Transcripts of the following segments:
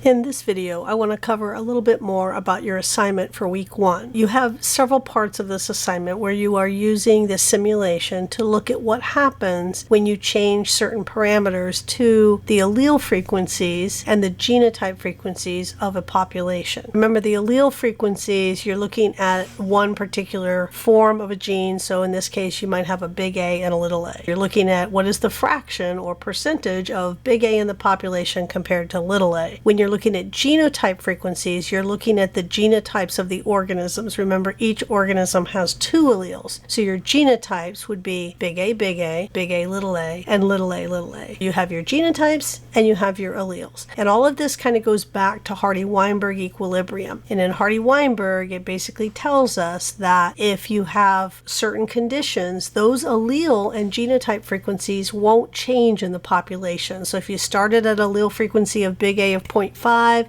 In this video, I want to cover a little bit more about your assignment for week 1. You have several parts of this assignment where you are using this simulation to look at what happens when you change certain parameters to the allele frequencies and the genotype frequencies of a population. Remember, the allele frequencies, you're looking at one particular form of a gene, so in this case you might have a big A and a little a. You're looking at what is the fraction or percentage of big A in the population compared to little a. When you're looking at genotype frequencies, you're looking at the genotypes of the organisms. Remember, each organism has 2 alleles. So your genotypes would be big A, big A, big A, little a, and little a, little a. You have your genotypes and you have your alleles. And all of this kind of goes back to Hardy-Weinberg equilibrium. And in Hardy-Weinberg, it basically tells us that if you have certain conditions, those allele and genotype frequencies won't change in the population. So if you started at allele frequency of big A of 0.5,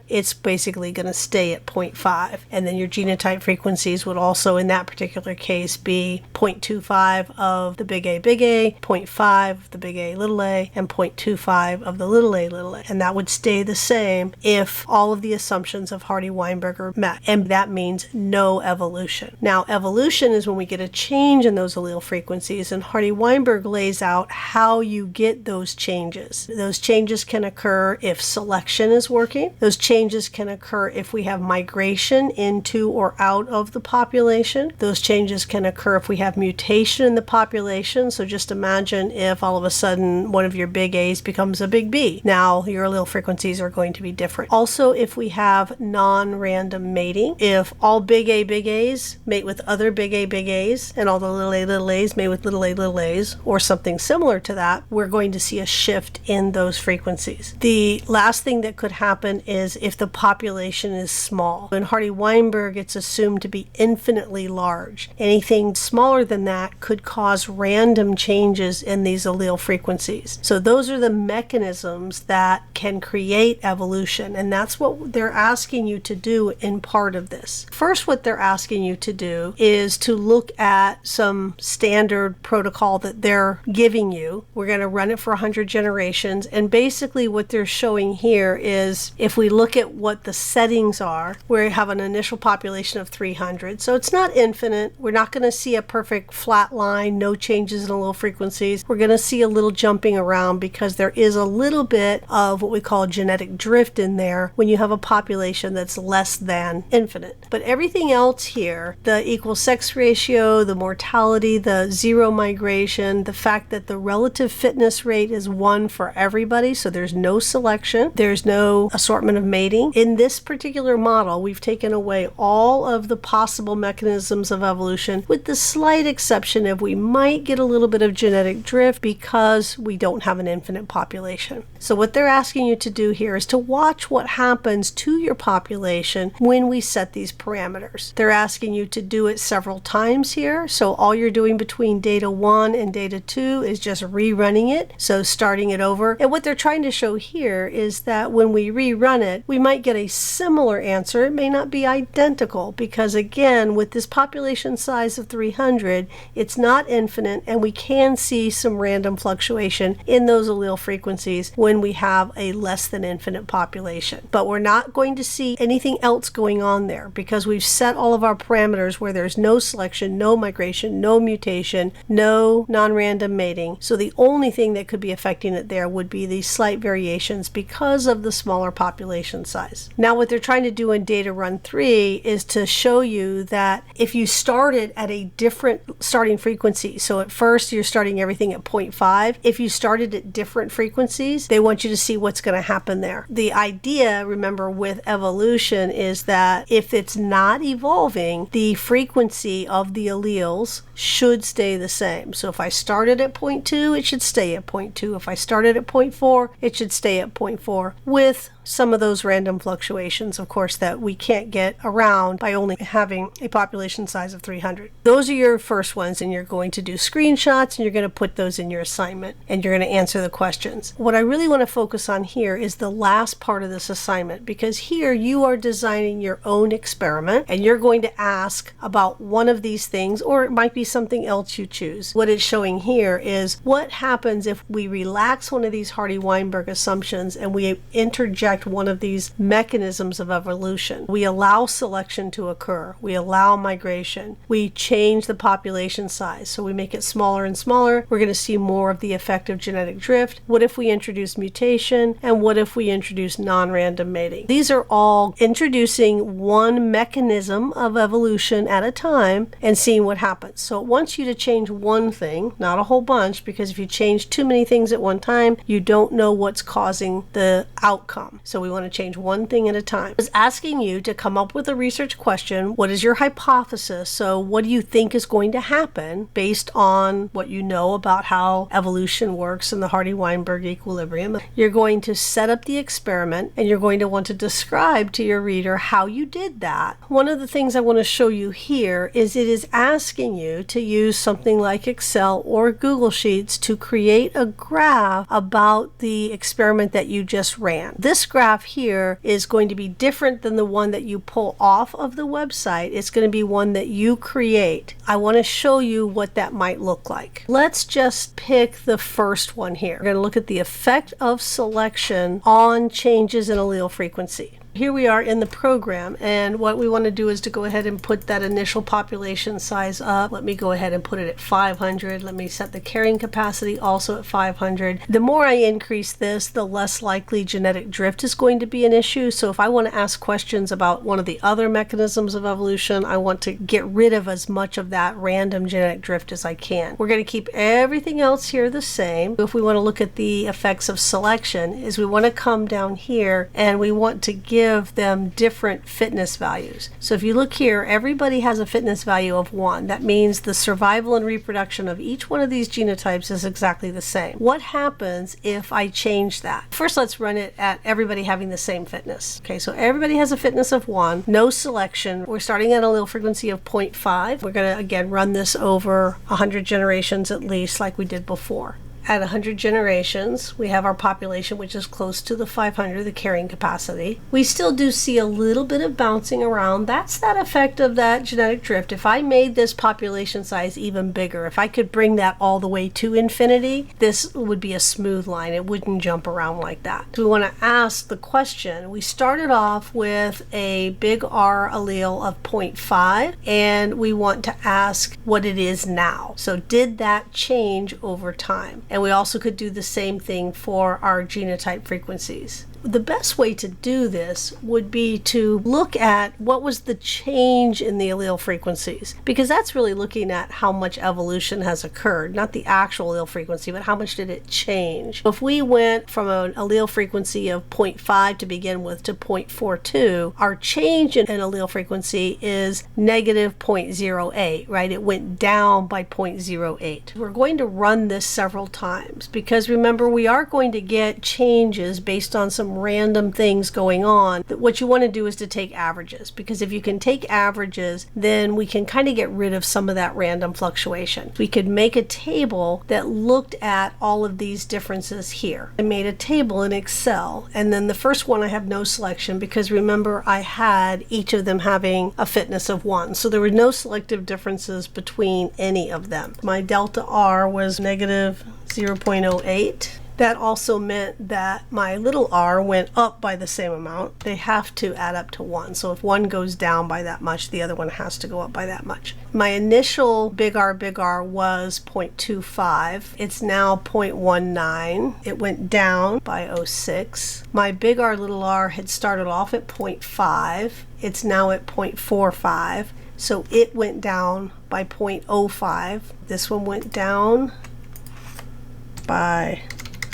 it's basically going to stay at 0.5. And then your genotype frequencies would also, in that particular case, be 0.25 of the big A, 0.5 of the big A, little a, and 0.25 of the little a, little a. And that would stay the same if all of the assumptions of Hardy-Weinberg are met. And that means no evolution. Now, evolution is when we get a change in those allele frequencies, and Hardy-Weinberg lays out how you get those changes. Those changes can occur if selection is working. Those changes can occur if we have migration into or out of the population. Those changes can occur if we have mutation in the population. So just imagine if all of a sudden one of your big A's becomes a big B. Now your allele frequencies are going to be different. Also, if we have non-random mating, if all big A's mate with other big A's and all the little A's mate with little A's or something similar to that, we're going to see a shift in those frequencies. The last thing that could happen is if the population is small. In Hardy-Weinberg, it's assumed to be infinitely large. Anything smaller than that could cause random changes in these allele frequencies. So those are the mechanisms that can create evolution, and that's what they're asking you to do in part of this. First, what they're asking you to do is to look at some standard protocol that they're giving you. We're going to run it for 100 generations, and basically what they're showing here is if we look at what the settings are, we have an initial population of 300. So it's not infinite. We're not going to see a perfect flat line, no changes in allele frequencies. We're going to see a little jumping around because there is a little bit of what we call genetic drift in there when you have a population that's less than infinite. But everything else here, the equal sex ratio, the mortality, the zero migration, the fact that the relative fitness rate is 1 for everybody, so there's no selection, there's no assortment of mating. In this particular model, we've taken away all of the possible mechanisms of evolution with the slight exception of we might get a little bit of genetic drift because we don't have an infinite population. So what they're asking you to do here is to watch what happens to your population when we set these parameters. They're asking you to do it several times here. So all you're doing between data 1 and data 2 is just rerunning it. So starting it over. And what they're trying to show here is that when we rerun it, we might get a similar answer. It may not be identical because, again, with this population size of 300, it's not infinite, and we can see some random fluctuation in those allele frequencies when we have a less than infinite population. But we're not going to see anything else going on there because we've set all of our parameters where there's no selection, no migration, no mutation, no non-random mating. So the only thing that could be affecting it there would be these slight variations because of the smaller population size. Now what they're trying to do in data run 3 is to show you that if you started at a different starting frequency, so at first you're starting everything at 0.5, if you started at different frequencies, they want you to see what's going to happen there. The idea, remember, with evolution is that if it's not evolving, the frequency of the alleles should stay the same. So if I started at 0.2, it should stay at 0.2. If I started at 0.4, it should stay at 0.4 with some of those random fluctuations, of course, that we can't get around by only having a population size of 300. Those are your first ones, and you're going to do screenshots, and you're going to put those in your assignment, and you're going to answer the questions. What I really want to focus on here is the last part of this assignment, because here you are designing your own experiment, and you're going to ask about one of these things, or it might be something else you choose. What it's showing here is what happens if we relax one of these Hardy-Weinberg assumptions and we interject fact, one of these mechanisms of evolution. We allow selection to occur. We allow migration. We change the population size. So we make it smaller and smaller. We're going to see more of the effect of genetic drift. What if we introduce mutation? And what if we introduce non-random mating? These are all introducing one mechanism of evolution at a time and seeing what happens. So it wants you to change one thing, not a whole bunch, because if you change too many things at one time, you don't know what's causing the outcome. So we want to change one thing at a time. It's asking you to come up with a research question. What is your hypothesis? So what do you think is going to happen based on what you know about how evolution works in the Hardy-Weinberg equilibrium? You're going to set up the experiment and you're going to want to describe to your reader how you did that. One of the things I want to show you here is it is asking you to use something like Excel or Google Sheets to create a graph about the experiment that you just ran. This graph here is going to be different than the one that you pull off of the website. It's going to be one that you create. I want to show you what that might look like. Let's just pick the first one here. We're going to look at the effect of selection on changes in allele frequency. Here we are in the program, and what we want to do is to go ahead and put that initial population size up. Let me go ahead and put it at 500. Let me set the carrying capacity also at 500. The more I increase this, the less likely genetic drift is going to be an issue. So if I want to ask questions about one of the other mechanisms of evolution, I want to get rid of as much of that random genetic drift as I can. We're going to keep everything else here the same. If we want to look at the effects of selection, is we want to come down here and we want to give them different fitness values. So if you look here, everybody has a fitness value of 1. That means the survival and reproduction of each one of these genotypes is exactly the same. What happens if I change that? First, let's run it at everybody having the same fitness. Okay, so everybody has a fitness of 1, no selection. We're starting at a allele frequency of 0.5. We're going to, again, run this over 100 generations at least, like we did before. At 100 generations, we have our population, which is close to the 500, the carrying capacity. We still do see a little bit of bouncing around. That's that effect of that genetic drift. If I made this population size even bigger, if I could bring that all the way to infinity, this would be a smooth line. It wouldn't jump around like that. So we want to ask the question. We started off with a big R allele of 0.5, and we want to ask what it is now. So did that change over time? And we also could do the same thing for our genotype frequencies. The best way to do this would be to look at what was the change in the allele frequencies, because that's really looking at how much evolution has occurred, not the actual allele frequency, but how much did it change. If we went from an allele frequency of 0.5 to begin with to 0.42, our change in allele frequency is negative 0.08, right? It went down by 0.08. We're going to run this several times because remember, we are going to get changes based on some random things going on. What you want to do is to take averages, because if you can take averages, then we can kind of get rid of some of that random fluctuation. We could make a table that looked at all of these differences here. I made a table in Excel, and then the first one I have no selection because remember I had each of them having a fitness of 1, so there were no selective differences between any of them. My delta R was negative 0.08. That also meant that my little r went up by the same amount. They have to add up to 1. So if one goes down by that much, the other one has to go up by that much. My initial big R was 0.25. It's now 0.19. It went down by 0.06. My big R, little r had started off at 0.5. It's now at 0.45. So it went down by 0.05. This one went down by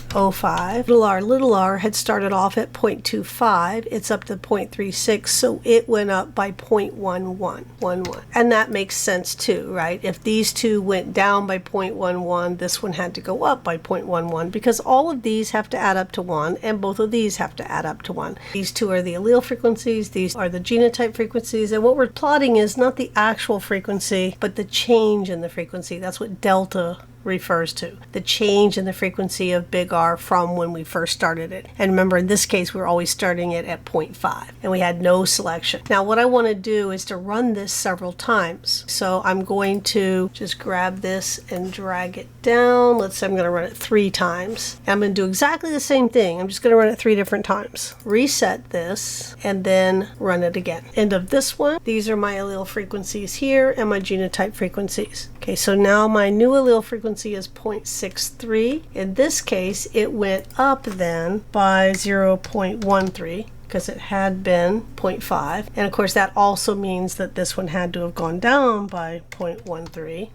0.05. Little r had started off at 0.25. It's up to 0.36, so it went up by 0.11. And that makes sense too, right? If these two went down by 0.11, this one had to go up by 0.11 because all of these have to add up to 1 and both of these have to add up to 1. These two are the allele frequencies, these are the genotype frequencies, and what we're plotting is not the actual frequency, but the change in the frequency. That's what delta refers to, the change in the frequency of big R from when we first started it. And remember, in this case, we're always starting it at 0.5 and we had no selection. Now what I want to do is to run this several times. So I'm going to just grab this and drag it down. Let's say I'm going to run it 3 times. I'm going to do exactly the same thing. I'm just going to run it 3 different times. Reset this and then run it again. End of this one. These are my allele frequencies here and my genotype frequencies. Okay, so now my new allele frequency is 0.63. In this case, it went up then by 0.13 because it had been 0.5. And of course, that also means that this one had to have gone down by 0.13.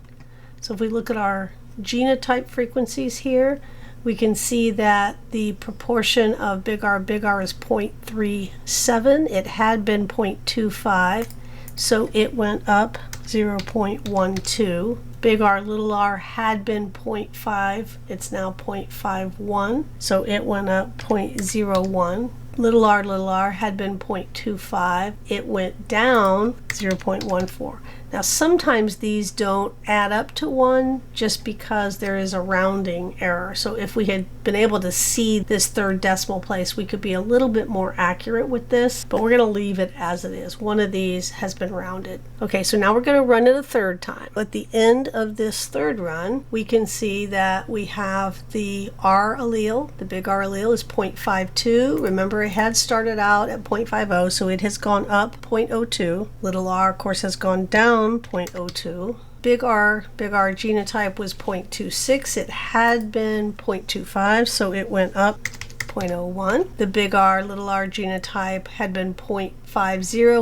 So if we look at our genotype frequencies here, we can see that the proportion of big R is 0.37. It had been 0.25, so it went up 0.12. Big R, little r had been 0.5. It's now 0.51, so it went up 0.01. Little r had been 0.25. It went down 0.14. Now sometimes these don't add up to 1 just because there is a rounding error. So if we had been able to see this third decimal place, we could be a little bit more accurate with this, but we're going to leave it as it is. One of these has been rounded. Okay, so now we're going to run it a third time. At the end of this third run, we can see that we have the R allele. The big R allele is 0.52. Remember, it had started out at 0.50, so it has gone up 0.02. Little r, of course, has gone down 0.02. Big R genotype was 0.26. It had been 0.25, so it went up 0.01. The big R, little r genotype had been 0.50.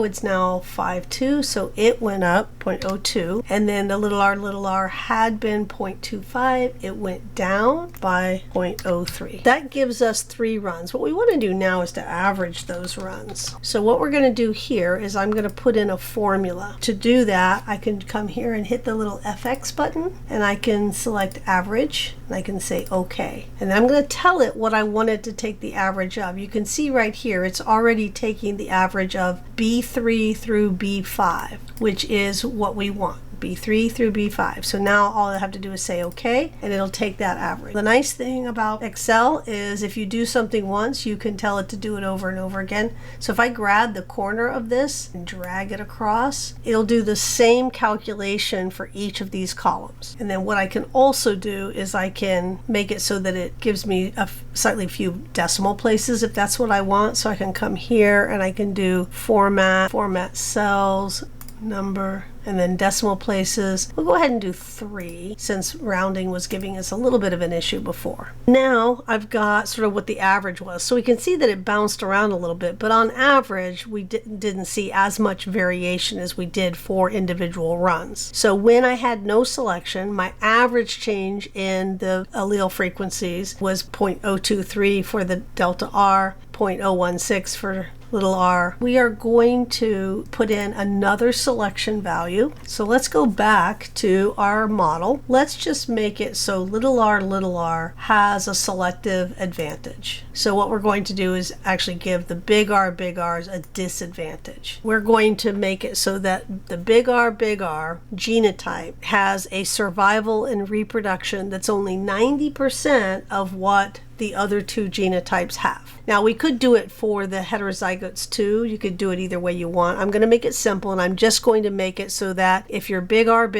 It's now 52, so it went up 0.02. And then the little r had been 0.25. It went down by 0.03. That gives us 3 runs. What we want to do now is to average those runs. So what we're going to do here is I'm going to put in a formula. To do that, I can come here and hit the little FX button, and I can select average, and I can say OK. And then I'm going to tell it what I want it to take the average of. You can see right here, it's already taking the average of B3 through B5, which is what we want. B3 through B5. So now all I have to do is say OK, and it'll take that average. The nice thing about Excel is if you do something once, you can tell it to do it over and over again. So if I grab the corner of this and drag it across, it'll do the same calculation for each of these columns. And then what I can also do is I can make it so that it gives me a slightly few decimal places if that's what I want. So I can come here and I can do format cells, number, and then decimal places. We'll go ahead and do 3 since rounding was giving us a little bit of an issue before. Now I've got sort of what the average was. So we can see that it bounced around a little bit, but on average we didn't see as much variation as we did for individual runs. So when I had no selection, my average change in the allele frequencies was 0.023 for the delta R, 0.016 for little r. We are going to put in another selection value. So let's go back to our model. Let's just make it so little r has a selective advantage. So what we're going to do is actually give the big R's a disadvantage. We're going to make it so that the big R genotype has a survival and reproduction that's only 90% of what the other 2 genotypes have. Now we could do it for the heterozygotes too. You could do it either way you want. I'm going to make it simple, and I'm just going to make it so that if you're big R,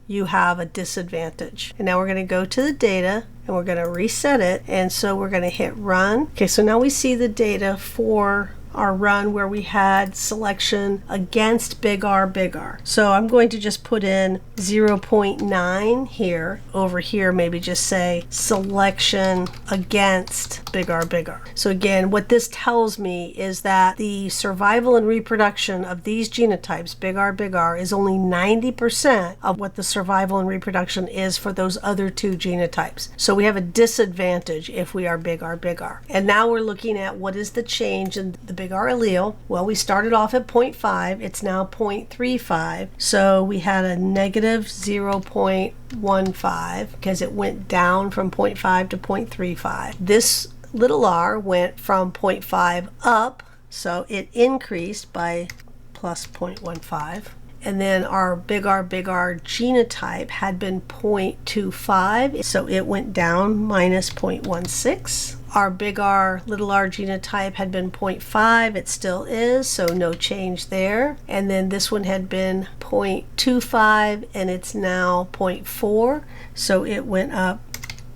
you have a disadvantage. And now we're going to go to the data and we're going to reset it. And so we're going to hit run. Okay, so now we see the data for our run where we had selection against big R. So I'm going to just put in 0.9 here. Over here, maybe just say selection against big R. So again, what this tells me is that the survival and reproduction of these genotypes, big R, is only 90% of what the survival and reproduction is for those other 2 genotypes. So we have a disadvantage if we are big R. And now we're looking at what is the change in the big R allele. Well, we started off at 0.5. It's now 0.35. So we had a negative 0.15 because it went down from 0.5 to 0.35. This little r went from 0.5 up, so it increased by plus 0.15. and then our big R genotype had been 0.25, so it went down minus 0.16. Our big R, little r genotype had been 0.5, it still is, so no change there. And then this one had been 0.25 and it's now 0.4, so it went up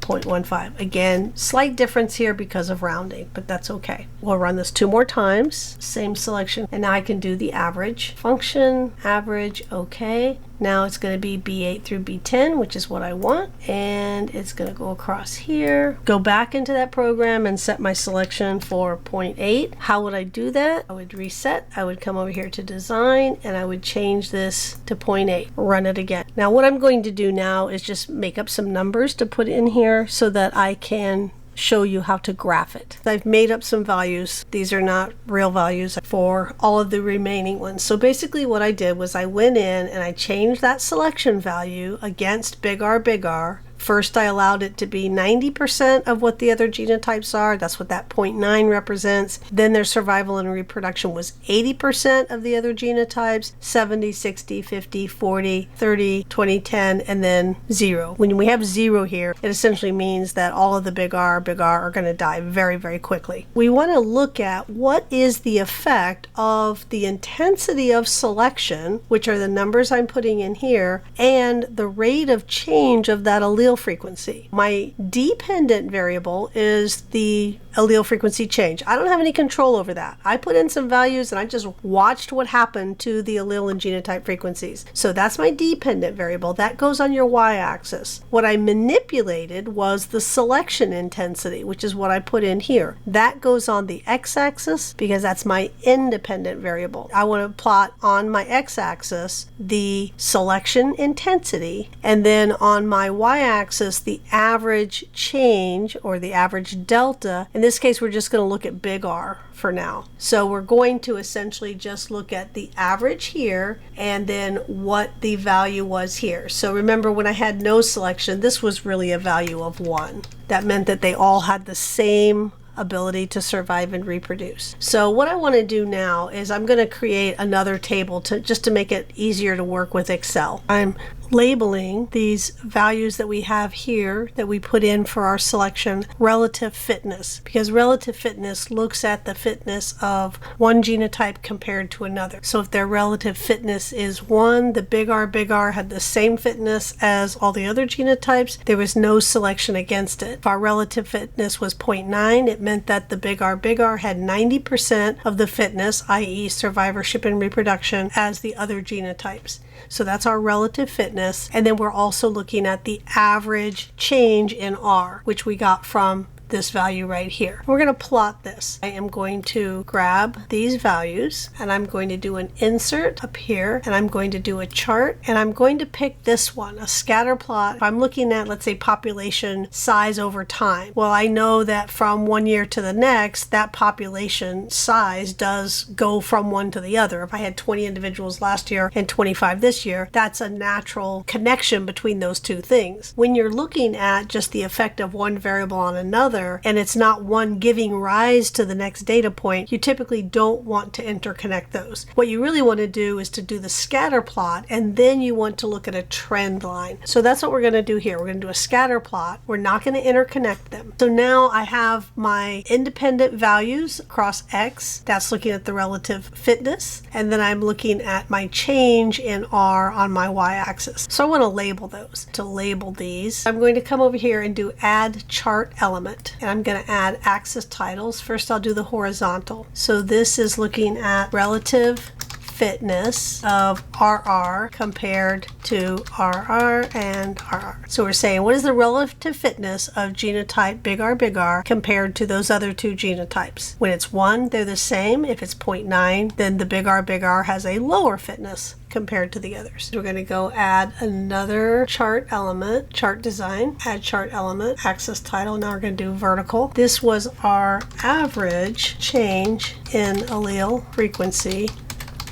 0.15. Again, slight difference here because of rounding, but that's okay. We'll run this 2 more times, same selection, and now I can do the average. Function, average, okay. Now it's going to be B8 through B10, which is what I want, and it's going to go across here. Go back into that program and set my selection for 0.8. How would I do that? I would reset. I would come over here to design, and I would change this to 0.8. Run it again. Now what I'm going to do now is just make up some numbers to put in here so that I can show you how to graph it. I've made up some values. These are not real values for all of the remaining ones. So basically what I did was I went in and I changed that selection value against big R. First, I allowed it to be 90% of what the other genotypes are. That's what that 0.9 represents. Then their survival and reproduction was 80% of the other genotypes, 70, 60, 50, 40, 30, 20, 10, and then 0. When we have 0 here, it essentially means that all of the big R are going to die very, very quickly. We want to look at what is the effect of the intensity of selection, which are the numbers I'm putting in here, and the rate of change of that allele frequency. My dependent variable is the allele frequency change. I don't have any control over that. I put in some values and I just watched what happened to the allele and genotype frequencies. So that's my dependent variable. That goes on your y-axis. What I manipulated was the selection intensity, which is what I put in here. That goes on the x-axis because that's my independent variable. I want to plot on my x-axis the selection intensity, and then on my y-axis the average change or the average delta. In this case, we're just going to look at big R for now. So we're going to essentially just look at the average here and then what the value was here. So remember, when I had no selection, this was really a value of 1. That meant that they all had the same ability to survive and reproduce. So what I want to do now is I'm going to create another table just to make it easier to work with Excel. I'm labeling these values that we have here that we put in for our selection relative fitness, because relative fitness looks at the fitness of one genotype compared to another. So if their relative fitness is 1, the big R had the same fitness as all the other genotypes, there was no selection against it. If our relative fitness was 0.9, it meant that the big R had 90% of the fitness, i.e. survivorship and reproduction, as the other genotypes. So that's our relative fitness. And then we're also looking at the average change in R, which we got from this value right here. We're going to plot this. I am going to grab these values and I'm going to do an insert up here, and I'm going to do a chart, and I'm going to pick this one, a scatter plot. If I'm looking at, let's say, population size over time, well, I know that from one year to the next, that population size does go from one to the other. If I had 20 individuals last year and 25 this year, that's a natural connection between those two things. When you're looking at just the effect of one variable on another, and it's not one giving rise to the next data point, you typically don't want to interconnect those. What you really want to do is to do the scatter plot, and then you want to look at a trend line. So that's what we're going to do here. We're going to do a scatter plot. We're not going to interconnect them. So now I have my independent values across X. That's looking at the relative fitness. And then I'm looking at my change in R on my Y-axis. So I want to label those. To label these, I'm going to come over here and do add chart element. And I'm going to add axis titles. First, I'll do the horizontal. So this is looking at relative fitness of RR compared to RR and RR. So we're saying, what is the relative fitness of genotype big R compared to those other two genotypes? When it's 1, they're the same. If it's 0.9, then the big R has a lower fitness compared to the others. We're going to go add another chart element, chart design, add chart element, axis title. Now we're going to do vertical. This was our average change in allele frequency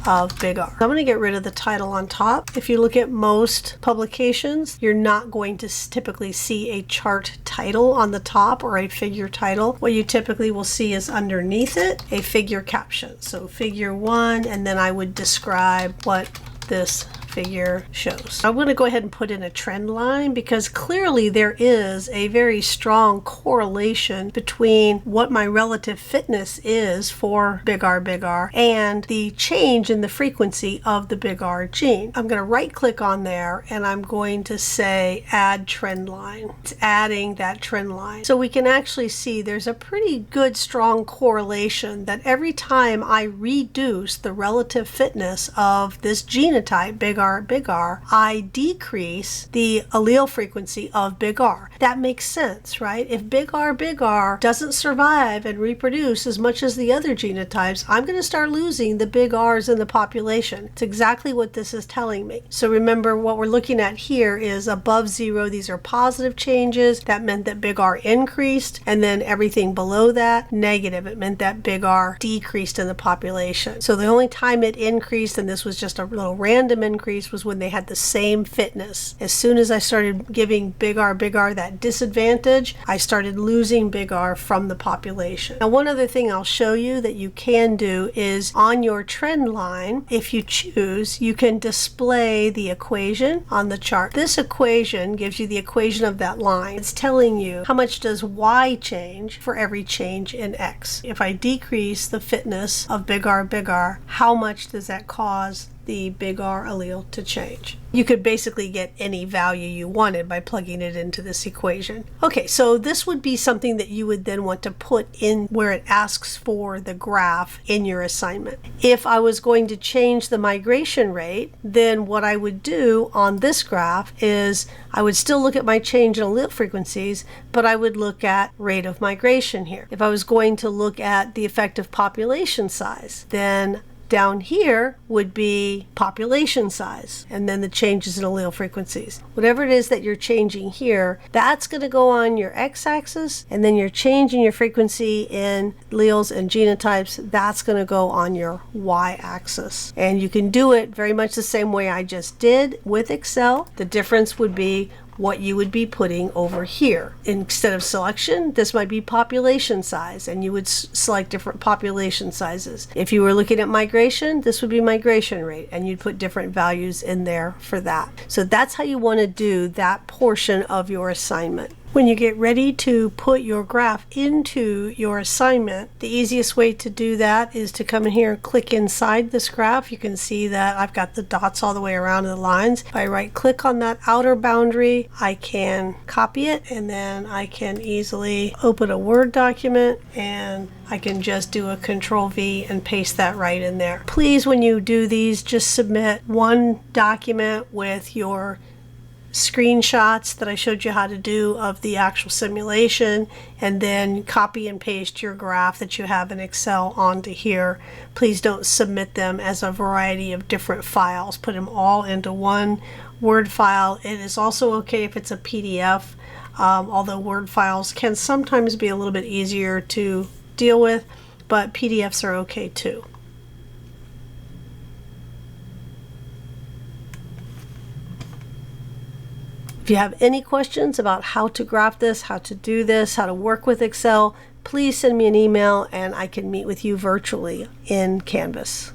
of big R. I'm going to get rid of the title on top. If you look at most publications, you're not going to typically see a chart title on the top or a figure title. What you typically will see is underneath it a figure caption. So figure 1, and then I would describe what this figure shows. I'm going to go ahead and put in a trend line because clearly there is a very strong correlation between what my relative fitness is for big R and the change in the frequency of the big R gene. I'm going to right click on there and I'm going to say add trend line. It's adding that trend line. So we can actually see there's a pretty good strong correlation that every time I reduce the relative fitness of this genotype, big R, I decrease the allele frequency of big R. That makes sense, right? If big R doesn't survive and reproduce as much as the other genotypes, I'm going to start losing the big R's in the population. It's exactly what this is telling me. So remember, what we're looking at here is above 0. These are positive changes. That meant that big R increased, and then everything below that, negative. It meant that big R decreased in the population. So the only time it increased, and this was just a little random increase, was when they had the same fitness. As soon as I started giving big R that disadvantage, I started losing big R from the population. Now, one other thing I'll show you that you can do is on your trend line, if you choose, you can display the equation on the chart. This equation gives you the equation of that line. It's telling you how much does Y change for every change in X. If I decrease the fitness of big R, how much does that cause the big R allele to change? You could basically get any value you wanted by plugging it into this equation. Okay, so this would be something that you would then want to put in where it asks for the graph in your assignment. If I was going to change the migration rate, then what I would do on this graph is I would still look at my change in allele frequencies, but I would look at rate of migration here. If I was going to look at the effective population size, then down here would be population size, and then the changes in allele frequencies. Whatever it is that you're changing here, that's going to go on your x-axis, and then your change in your frequency in alleles and genotypes, that's going to go on your y-axis. And you can do it very much the same way I just did with Excel. The difference would be what you would be putting over here. Instead of selection, this might be population size, and you would select different population sizes. If you were looking at migration, this would be migration rate, and you'd put different values in there for that. So that's how you want to do that portion of your assignment. When you get ready to put your graph into your assignment, the easiest way to do that is to come in here and click inside this graph. You can see that I've got the dots all the way around the lines. If I right click on that outer boundary, I can copy it, and then I can easily open a Word document, and I can just do a Control V and paste that right in there. Please, when you do these, just submit one document with your screenshots that I showed you how to do of the actual simulation, and then copy and paste your graph that you have in Excel onto here. Please don't submit them as a variety of different files. Put them all into one Word file. It is also okay if it's a PDF, although Word files can sometimes be a little bit easier to deal with, but PDFs are okay too. If you have any questions about how to graph this, how to do this, how to work with Excel, please send me an email and I can meet with you virtually in Canvas.